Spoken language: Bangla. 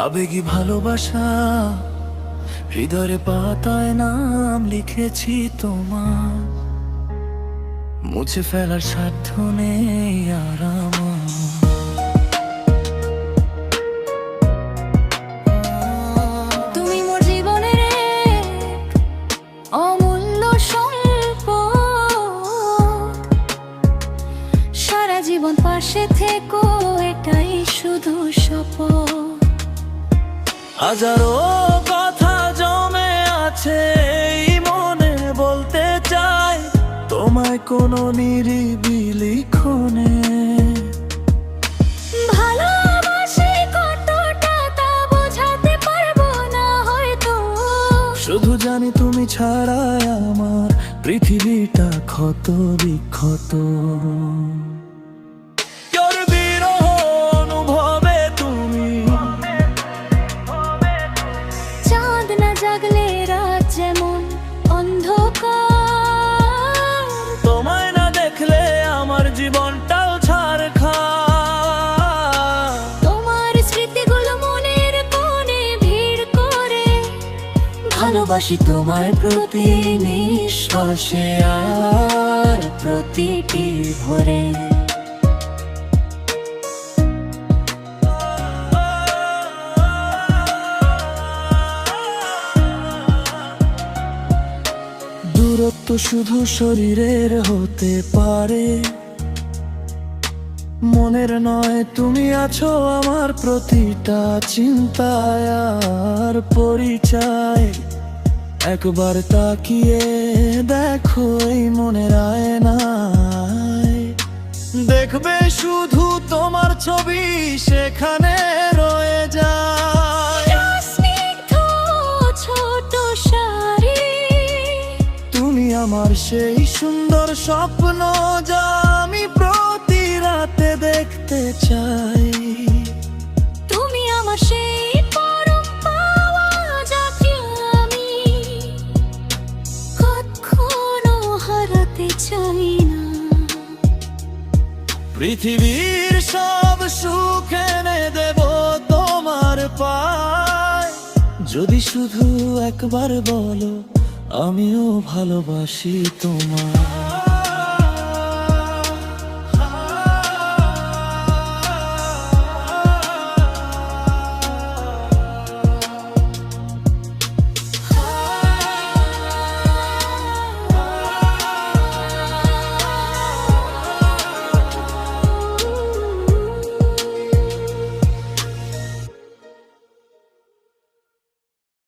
আবেগী ভালোবাসা, হৃদয়ের পাতায় নাম লিখেছি তোমার, মুছে ফেলার সাধ্য নেই আর আমার। তুমি মোর জীবনের এক অমূল্য সম্পদ, সারা জীবন পাশে থেকো এটাই শুধু শপথ। হাজারো কথা জমে আছে এই মনে, বলতে চাই তোমায় কোনো নিরিবিলি ক্ষণে। ভালোবাসি কতটা তা বোঝাতে পারবো না হয়তো, শুধু জানি তুমি ছাড়া আমার পৃথিবীটা ক্ষত বিক্ষত। তোর বিরহ অনুভবে তুমি চাঁদ না জাগলে রাত যেমন অন্ধকার, তোমায় না দেখলে আমার জীবনটাও ছারখার। তোমার স্মৃতিগুলো মনের কোণে ভিড় করে, ভালোবাসি তোমায় প্রতি নিঃশ্বাসে আর প্রতিটি ভোরে। দূরত্ব শুধু শরীরের হতে পারে, মনের নয়। তুমি আছো আমার প্রতিটা চিন্তায় আর পরিচয়। একবার তাকিয়ে দেখো এই মনের আয়নায়, দেখবে শুধু তোমার ছবি সেখানে রয়ে যায়। স্নিগ্ধ ছোট শাড়ি, তুমি আমার সেই সুন্দর স্বপ্ন যা আমি প্রতি রাতে দেখতে চাই। তুমি আমার সেই পরম পাওয়া যাকে আমি কখনো হারাতে চাই না। পৃথিবীর সব সুখ এনে দেব তোমার পায়, যদি শুধু একবার বলো আমিও ভালোবাসি তোমায়।